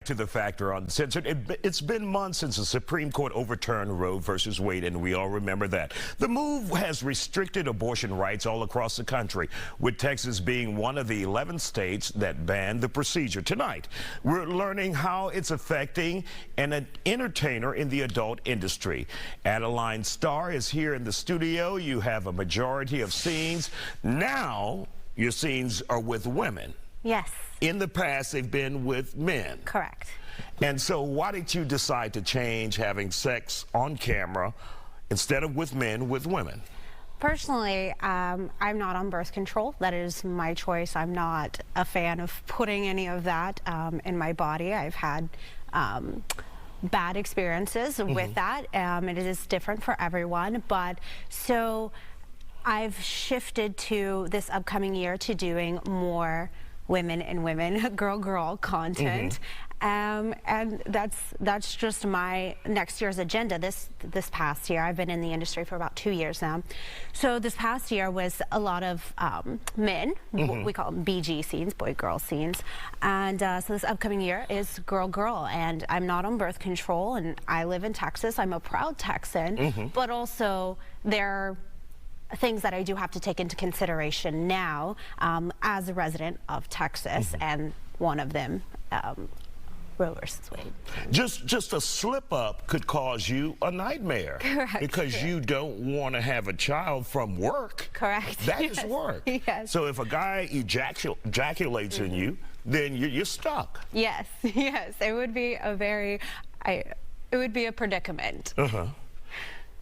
To the Factor Uncensored. It's been months since the Supreme Court overturned Roe versus Wade, and we all remember that. The move has restricted abortion rights all across the country, with Texas being one of the 11 states that banned the procedure. Tonight, we're learning how it's affecting an entertainer in the adult industry. Adeline Starr is here in the studio. You have a majority of scenes. Now, your scenes are with women. Yes. In the past, they've been with men. Correct. And so why did you decide to change having sex on camera instead of with men, with women? Personally, I'm not on birth control. That is my choice. I'm not a fan of putting any of that in my body. I've had bad experiences with that. It is different for everyone. But so I've shifted to this upcoming year to doing more women and women, girl content, and that's just my next year's agenda. This past year, I've been in the industry for about 2 years now, so this past year was a lot of men. We call them BG scenes, boy-girl scenes, and so this upcoming year is girl, and I'm not on birth control, and I live in Texas. I'm a proud Texan, but also there things that I do have to take into consideration now as a resident of Texas, and one of them, Roe versus Wade. Just a slip up could cause you a nightmare. Correct. Because you don't want to have a child from work. Correct. That is work. Yes. So if a guy ejaculates in you, then you're stuck. Yes, yes. It would be a very, it would be a predicament.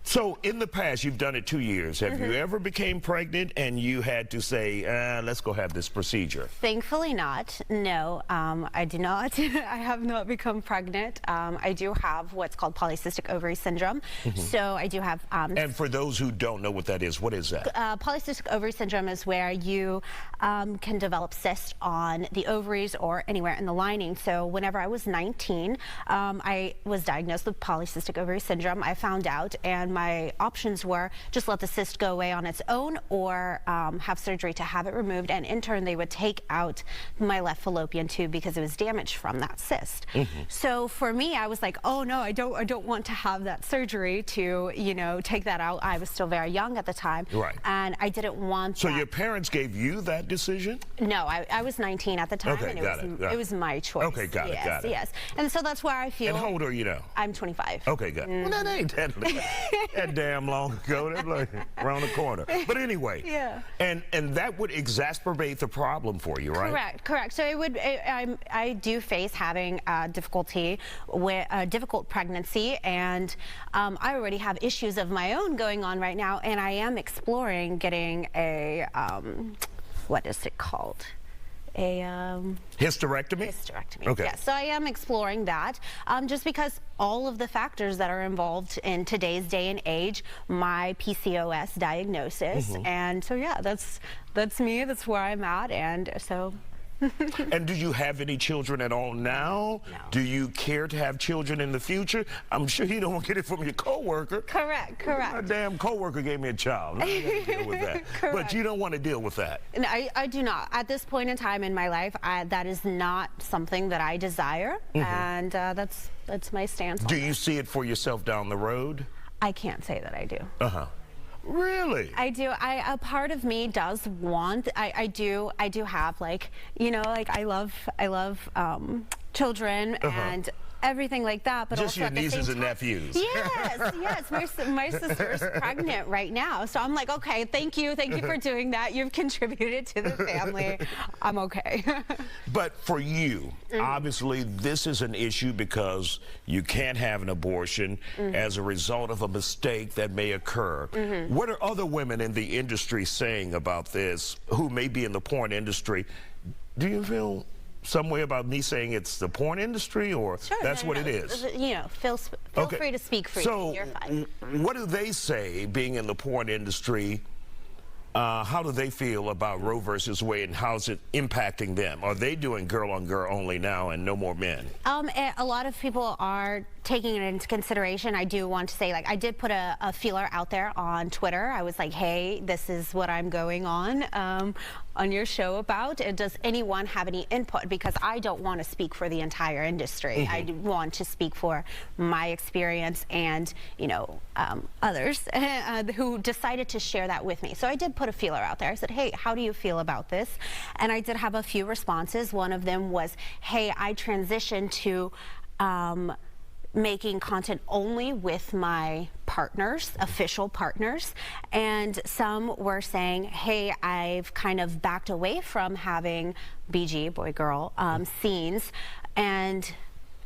So in the past, you've done it 2 years. Have you ever became pregnant and you had to say, let's go have this procedure? Thankfully not. No, I do not. I have not become pregnant. I do have what's called polycystic ovary syndrome. So I do have... and for those who don't know what that is, what is that? Polycystic ovary syndrome is where you can develop cysts on the ovaries or anywhere in the lining. So whenever I was 19, I was diagnosed with polycystic ovary syndrome. I found out, and my options were just let the cyst go away on its own, or have surgery to have it removed, and in turn they would take out my left fallopian tube because it was damaged from that cyst. So for me, I was like, oh no, I don't want to have that surgery to, you know, take that out. I was still very young at the time, and I didn't want So your parents gave you that decision? No, I was 19 at the time, and it was my choice. Okay, got it. Yes, and so that's where I feel. And how old are you now? I'm 25. Okay, good. Well, that ain't that damn long ago. That's like around the corner. But anyway, and that would exacerbate the problem for you, right? Correct. So it would. I do face having difficulty with a difficult pregnancy, and I already have issues of my own going on right now, and I am exploring getting a what is it called? A hysterectomy? Hysterectomy. Okay. Yes. So I am exploring that, just because all of the factors that are involved in today's day and age, my PCOS diagnosis, and so yeah, that's me. That's where I'm at, and so. And do you have any children at all now? No. Do you care to have children in the future? I'm sure you don't want to get it from your coworker. Correct. My damn coworker gave me a child. I gotta deal with that. But you don't want to deal with that. And I do not. At this point in time in my life, that is not something that I desire, and that's my stance. Do you see it for yourself down the road? I can't say that I do. Really? I do. A part of me does want. I do have, like, you know, like I love children and everything like that, but just also your at the nieces same and time, nephews. Yes. My sister's pregnant right now, so I'm like, okay, thank you for doing that. You've contributed to the family. I'm okay. But for you, obviously, this is an issue because you can't have an abortion as a result of a mistake that may occur. What are other women in the industry saying about this who may be in the porn industry? Do you feel some way about me saying it's the porn industry, or that's what it is? You know, feel free to speak freely. So you're fine. What do they say, being in the porn industry? How do they feel about Roe versus Wade, and how's it impacting them? Are they doing girl on girl only now and no more men? A lot of people are taking it into consideration. I do want to say, like, I did put a feeler out there on Twitter. I was like, hey, this is what I'm going on on your show about? Does anyone have any input? Because I don't want to speak for the entire industry. I want to speak for my experience and, you know, others who decided to share that with me. So I did put a feeler out there. I said, hey, how do you feel about this? And I did have a few responses. One of them was, hey, I transitioned to making content only with my partners, official partners, and some were saying, hey, I've kind of backed away from having BG, boy girl, scenes, and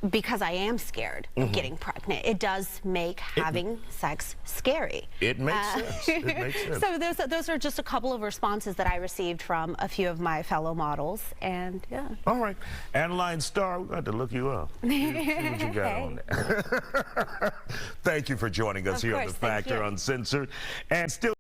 because I am scared of getting pregnant. It does make having sex scary. It makes sense. It makes sense. So those are just a couple of responses that I received from a few of my fellow models, and yeah. All right. Adeline Starr, we're going to look you up. See what you got on there. Thank you for joining us here on The Factor Uncensored. And still